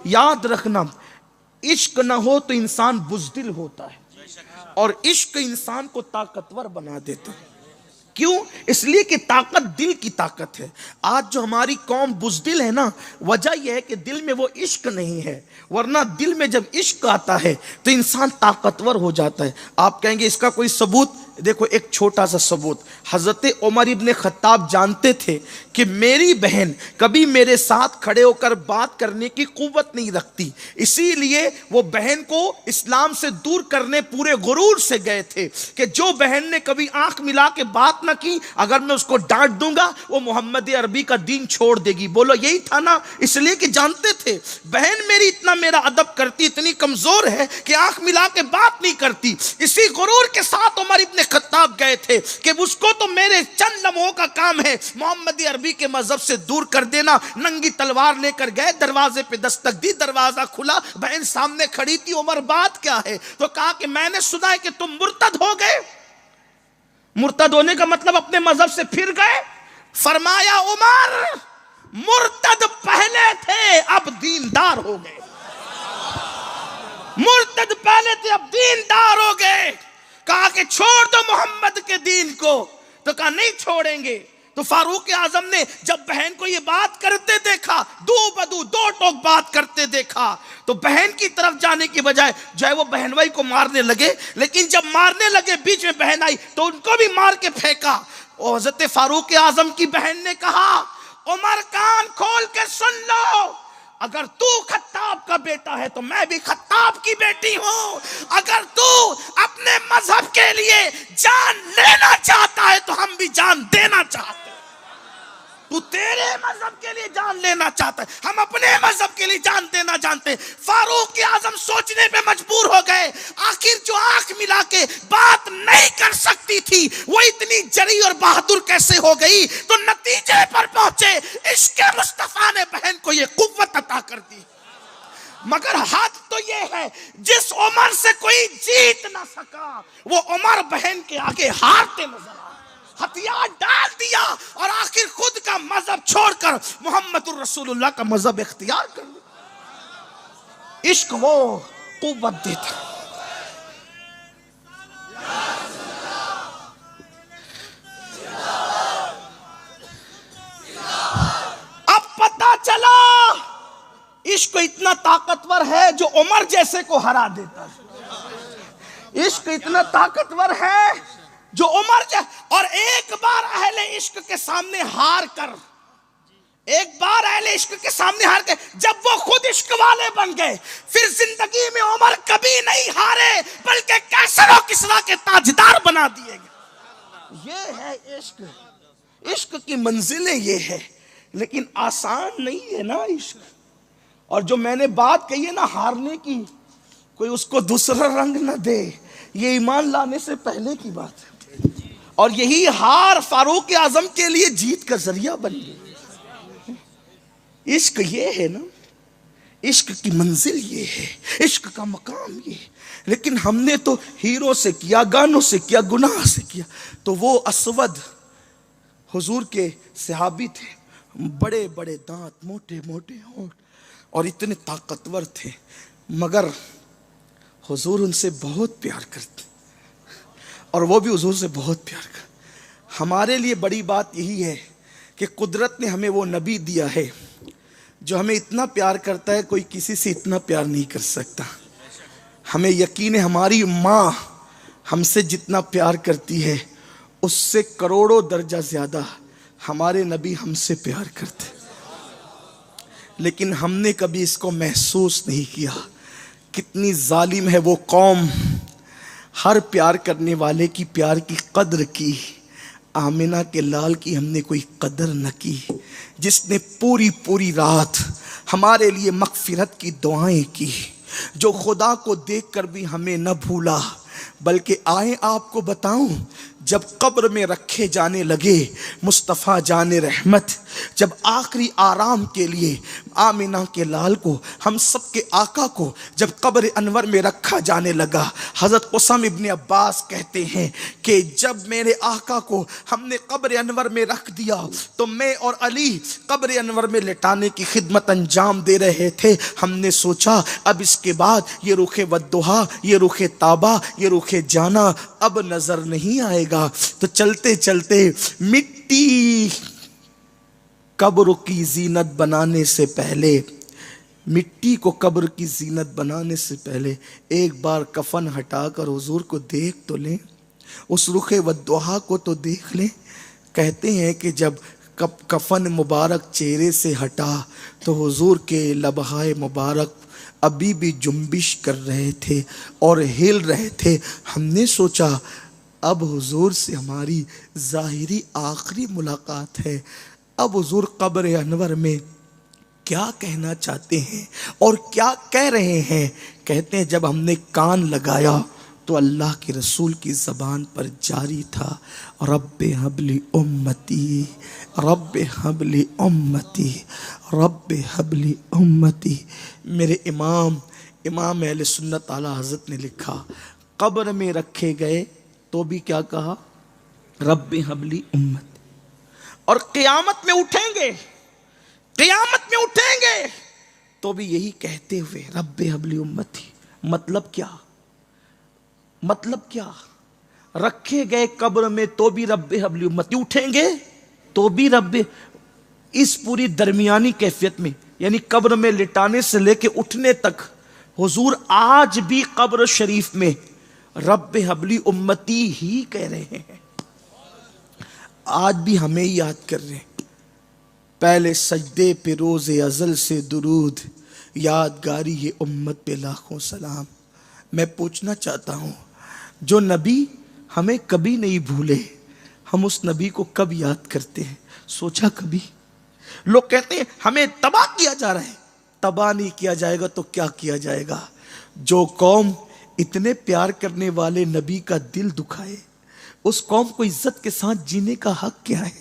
याद रखना, इश्क ना हो तो इंसान बुज़दिल होता है और इश्क इंसान को ताकतवर बना देता है। क्यों? इसलिए कि ताकत दिल की ताकत है। आज जो हमारी कौम बुज़दिल है ना, वजह यह है कि दिल में वो इश्क नहीं है, वरना दिल में जब इश्क आता है तो इंसान ताकतवर हो जाता है। आप कहेंगे इसका कोई सबूत? देखो एक छोटा सा सबूत, हजरत उमर इब्ने खत्ताब जानते थे कि मेरी बहन कभी मेरे साथ खड़े होकर बात करने की कुव्वत नहीं रखती, इसीलिए वो बहन को इस्लाम से दूर करने पूरे गुरूर से गए थे कि जो बहन ने कभी आंख मिला के बात ना की, अगर मैं उसको डांट दूंगा वो मोहम्मद अरबी का दीन छोड़ देगी। बोलो यही था ना? इसलिए कि जानते थे बहन मेरी इतना मेरा अदब करती, इतनी कमजोर है कि आंख मिला के बात नहीं करती। इसी गुरूर के साथ उमर इब्ने खत्ताब गए थे कि उसको तो मेरे चंद लम्हों का काम है मोहम्मदी अरबी के मजहब से दूर कर देना। नंगी तलवार लेकर गए, दरवाजे पे दस्तक दी, दरवाजा खुला, बहन सामने खड़ी थी। उमर बात क्या है? तो कहा कि मैंने सुना है कि तुम मुर्तद हो गए। मुर्तद होने का मतलब अपने मजहब से फिर गए। फरमाया उमर मुर्तद पहले थे अब दीनदार हो गए। मुर्तद पहले थे अब दीनदार हो गए। कहा कि छोड़ दो मोहम्मद के दीन को, तो कहा नहीं छोड़ेंगे। तो फारूक आजम ने जब बहन को ये बात करते देखा, दो बदू दो टोक बात करते देखा, तो बहन की तरफ जाने की बजाय जो है वो बहनवाई को मारने लगे। लेकिन जब मारने लगे बीच में बहन आई तो उनको भी मार के फेंका। और हजरत फारूक आजम की बहन ने कहा उमर कान खोल के सुन लो, अगर तू खत्ताब का बेटा है तो मैं भी खत्ताब की बेटी हूं। अगर तू अपने मजहब के लिए जान लेना चाहता है तो हम भी जान देना चाहते हैं। तू तेरे मजहब के लिए जान लेना चाहता है, हम अपने मजहब के लिए जान देना जानते हैं। फारूक आजम सोचने पे मजबूर हो गए, आखिर जो आंख मिला के बात नहीं कर सकती थी वो इतनी जरी और बहादुर कैसे हो गई? तो नतीजे पर पहुंचे, इश्क मुस्तफा ने बहन को ये कुव्वत अता कर दी। मगर हद तो ये है, जिस उमर से कोई जीत ना सका वो उमर बहन के आगे हारते नजर आए। हथियार डाल दिया और आखिर खुद का मजहब छोड़कर मोहम्मदुर रसूलुल्लाह का मजहब इख्तियार कर लिया। इश्क वो कुव्वत देता। अब पता चला इश्क इतना ताकतवर है जो उमर जैसे को हरा देता है। इश्क इतना ताकतवर है जो उमर और एक बार अहले इश्क के सामने हार कर, एक बार अहले इश्क के सामने हार कर जब वो खुद इश्क वाले बन गए, फिर जिंदगी में उमर कभी नहीं हारे, बल्कि कैसर और किसरा के ताजदार बना दिए गए। ये है इश्क। इश्क की मंजिलें ये है, लेकिन आसान नहीं है ना इश्क। और जो मैंने बात कही है ना हारने की, कोई उसको दूसरा रंग ना दे, ये ईमान लाने से पहले की बात है। और यही हार फारूक आजम के लिए जीत का जरिया बन गई। इश्क ये है ना, इश्क की मंजिल ये है, इश्क का मकाम ये है। लेकिन हमने तो हीरो से किया, गानों से किया, गुनाह से किया। तो वो असवद हुजूर के सहाबी थे, बड़े बड़े दांत, मोटे मोटे होंठ और इतने ताकतवर थे, मगर हुजूर उनसे बहुत प्यार करते और वो भी हुजूर से बहुत प्यार कर। हमारे लिए बड़ी बात यही है कि कुदरत ने हमें वो नबी दिया है जो हमें इतना प्यार करता है, कोई किसी से इतना प्यार नहीं कर सकता। हमें यकीन है हमारी माँ हमसे जितना प्यार करती है उससे करोड़ों दर्जा ज़्यादा हमारे नबी हमसे प्यार करते। लेकिन हमने कभी इसको महसूस नहीं किया। कितनी जालिम है वो कौम, हर प्यार करने वाले की प्यार की कद्र की, आमिना के लाल की हमने कोई कदर न की, जिसने पूरी पूरी रात हमारे लिए मगफिरत की दुआएं की, जो खुदा को देखकर भी हमें न भूला। बल्कि आए आपको बताऊं, जब कब्र में रखे जाने लगे मुस्तफ़ा जाने रहमत, जब आखिरी आराम के लिए आमिना के लाल को, हम सब के आका को जब कब्र अनवर में रखा जाने लगा, हज़रत उसामा इब्ने अब्बास कहते हैं कि जब मेरे आका को हमने कब्र अनवर में रख दिया तो मैं और अली कब्र अनवर में लिटाने की खिदमत अंजाम दे रहे थे। हमने सोचा अब इसके बाद ये रुखे वद्दुहा, ये रुखे ताबा, ये रुखे जाना अब नजर नहीं आएगा। तो चलते चलते मिट्टी कब्र की जीनत बनाने से पहले, मिट्टी को कब्र की जीनत बनाने से पहले एक बार कफन हटाकर हुजूर को देख तो लें, उस रुखे वद्दुहा को तो देख लें। कहते हैं कि जब कफन मुबारक चेहरे से हटा तो हुजूर के लबहाए मुबारक अभी भी जुम्बिश कर रहे थे और हिल रहे थे। हमने सोचा अब हुजूर से हमारी ज़ाहिरी आखिरी मुलाकात है, अब हुजूर कब्र अनवर में क्या कहना चाहते हैं और क्या कह रहे हैं। कहते हैं जब हमने कान लगाया तो अल्लाह के रसूल की ज़बान पर जारी था, रब्बे हबली उम्मती, रब्बे हबली उम्मती, रब्बे हबली उम्मती। मेरे इमाम अहले सुन्नत आला हज़रत ने लिखा, कब्र में रखे गए तो भी क्या कहा, रब्बे हबली उम्मती। और क़यामत में उठेंगे, क़यामत में उठेंगे तो भी यही कहते हुए रब्बे हबली उम्मती। मतलब क्या, मतलब क्या, रखे गए कब्र में तो भी रब्बे हबली उम्मती, उठेंगे तो भी रब्बे। इस पूरी दरमियानी कैफियत में यानी कब्र में लिटाने से लेके उठने तक हुजूर आज भी कब्र शरीफ में रब्बे हबली उम्मती ही कह रहे हैं। आज भी हमें याद कर रहे हैं। पहले सजदे पे रोज़े अज़ल से दुरूद, यादगारी ये उम्मत पे लाखों सलाम। मैं पूछना चाहता हूँ, जो नबी हमें कभी नहीं भूले, हम उस नबी को कब याद करते हैं? सोचा कभी? लोग कहते हैं हमें तबाह किया जा रहा है। तबाह नहीं किया जाएगा तो क्या किया जाएगा? जो कौम इतने प्यार करने वाले नबी का दिल दुखाए, उस कौम को इज्जत के साथ जीने का हक क्या है?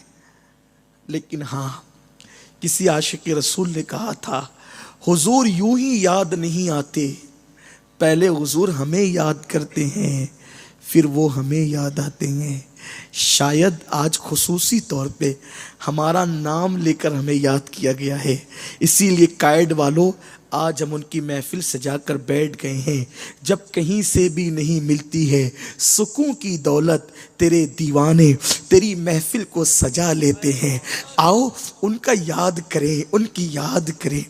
लेकिन हाँ, किसी आशिक रसूल ने कहा था, हुजूर यूं ही याद नहीं आते, पहले हुजूर हमें याद करते हैं, फिर वो हमें याद आते हैं। शायद आज खुसूसी तौर पे हमारा नाम लेकर हमें याद किया गया है, इसीलिए कायड वालों आज हम उनकी महफिल सजाकर बैठ गए हैं। जब कहीं से भी नहीं मिलती है सुकून की दौलत, तेरे दीवाने तेरी महफिल को सजा लेते हैं। आओ उनका याद करें, उनकी याद करें।